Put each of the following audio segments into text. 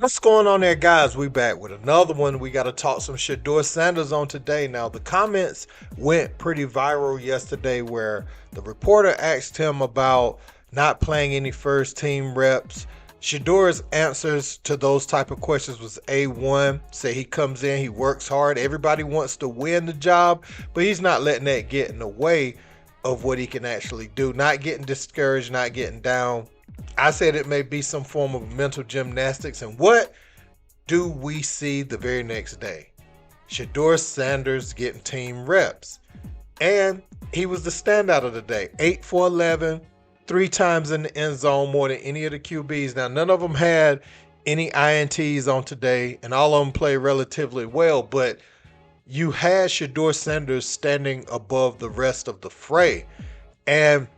What's going on there, guys? We back with another one. We got to talk some Shedeur Sanders on today. Now, the comments went pretty viral yesterday where the reporter asked him about not playing any first team reps. Shedeur's answers to those type of questions was A1. Say he comes in, he works hard. Everybody wants to win the job, but he's not letting that get in the way of what he can actually do. Not getting discouraged, not getting down. I said it may be some form of mental gymnastics. And what do we see the very next day? Shedeur Sanders getting team reps. And he was the standout of the day. 8 for 11, 3 times in the end zone, more than any of the QBs. Now, none of them had any INTs on today, and all of them played relatively well. But you had Shedeur Sanders standing above the rest of the fray. And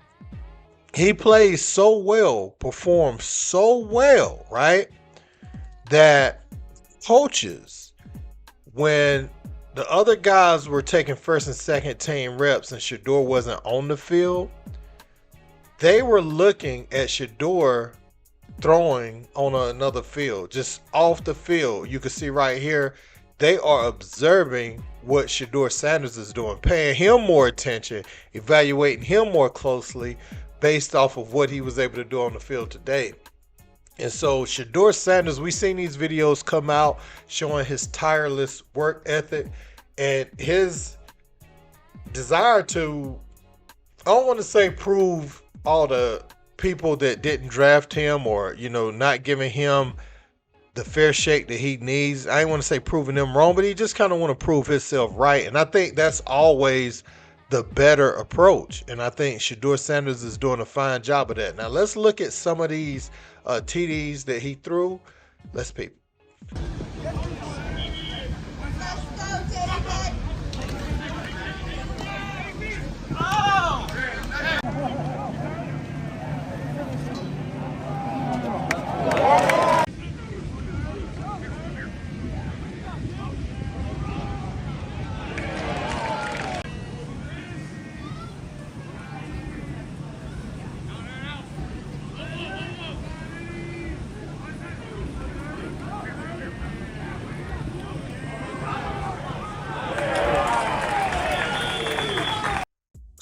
he plays so well, performs so well, right? That coaches, when the other guys were taking first and second team reps and Shedeur wasn't on the field, they were looking at Shedeur throwing on another field, just off the field. You can see right here, they are observing what Shedeur Sanders is doing, paying him more attention, evaluating him more closely, based off of what he was able to do on the field today. And so Shedeur Sanders, we've seen these videos come out showing his tireless work ethic and his desire to, I don't want to say prove all the people that didn't draft him or, not giving him the fair shake that he needs. I didn't want to say proving them wrong, but he just kind of want to prove himself right. And I think that's always the better approach, and I think Shedeur Sanders is doing a fine job of that. Now let's look at some of these TDs that he threw. Let's peep.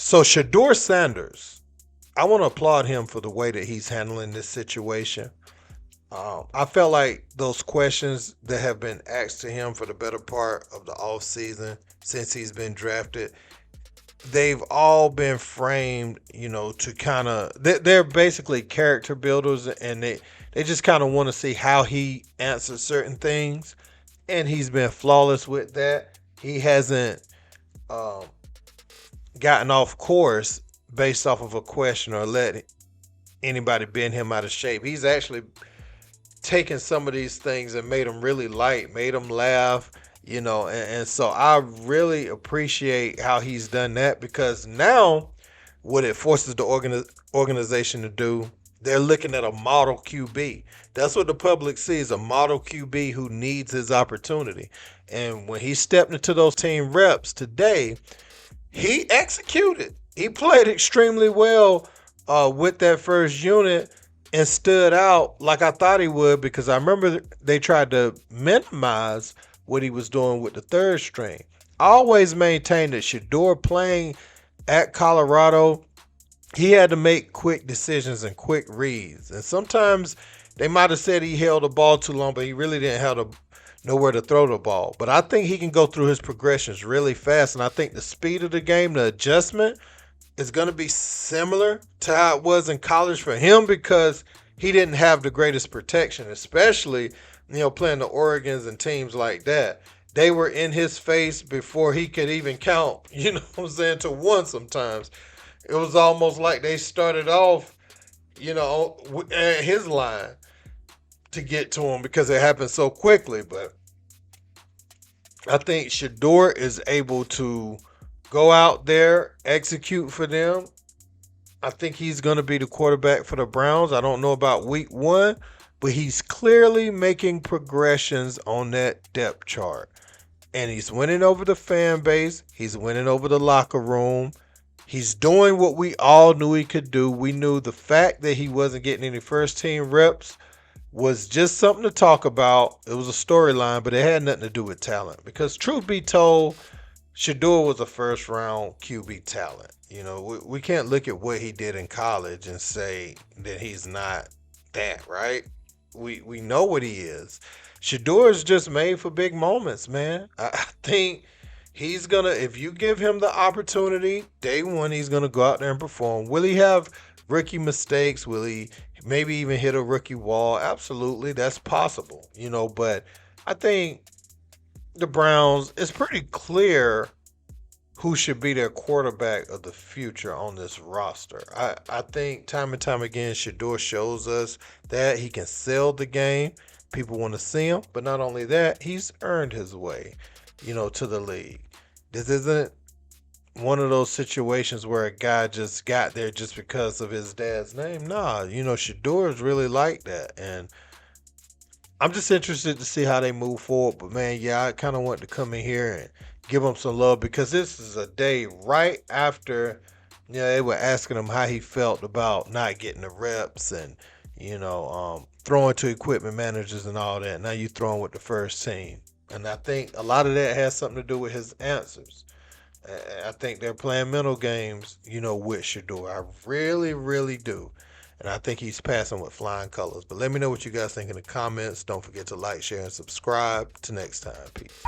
So Shedeur Sanders, I want to applaud him for the way that he's handling this situation. I felt like those questions that have been asked to him for the better part of the offseason since he's been drafted, they've all been framed, to kind of, they're basically character builders, and they just kind of want to see how he answers certain things. And he's been flawless with that. He hasn't gotten off course based off of a question or let anybody bend him out of shape. He's actually taken some of these things and made them really light, made them laugh, and so I really appreciate how he's done that, because now what it forces the organization to do, they're looking at a model QB. That's what the public sees, a model QB who needs his opportunity. And when he stepped into those team reps today, he executed. He played extremely well with that first unit and stood out like I thought he would, because I remember they tried to minimize what he was doing with the third string. I always maintained that Shedeur playing at Colorado, he had to make quick decisions and quick reads. And sometimes they might have said he held the ball too long, but he really didn't have nowhere to throw the ball. But I think he can go through his progressions really fast, and I think the speed of the game, the adjustment, is going to be similar to how it was in college for him, because he didn't have the greatest protection, especially playing the Oregons and teams like that. They were in his face before he could even count, to one sometimes. It was almost like they started off, at his line to get to him, because it happened so quickly. But I think Shedeur is able to go out there, execute for them. I think he's going to be the quarterback for the Browns. I don't know about week 1, but he's clearly making progressions on that depth chart. And he's winning over the fan base. He's winning over the locker room. He's doing what we all knew he could do. We knew the fact that he wasn't getting any first team reps was just something to talk about. It was a storyline, but it had nothing to do with talent. Because truth be told, Shedeur was a first round QB talent. We can't look at what he did in college and say that he's not that, right? We know what he is. Shedeur is just made for big moments, man. I think he's gonna, if you give him the opportunity, day one, he's gonna go out there and perform. Will he have rookie mistakes? Will he maybe even hit a rookie wall? Absolutely, that's possible, but I think the Browns, it's pretty clear who should be their quarterback of the future on this roster. I think time and time again, Shedeur shows us that he can sell the game. People want to see him, but not only that, he's earned his way, to the league. This isn't one of those situations where a guy just got there just because of his dad's name. Nah, Shedeur is really like that. And I'm just interested to see how they move forward. But man, yeah, I kind of want to come in here and give him some love because this is a day right after, they were asking him how he felt about not getting the reps and, throwing to equipment managers and all that. Now you throwing with the first team. And I think a lot of that has something to do with his answers. I think they're playing mental games, with Shedeur. I really, really do. And I think he's passing with flying colors. But let me know what you guys think in the comments. Don't forget to like, share, and subscribe. Till next time. Peace.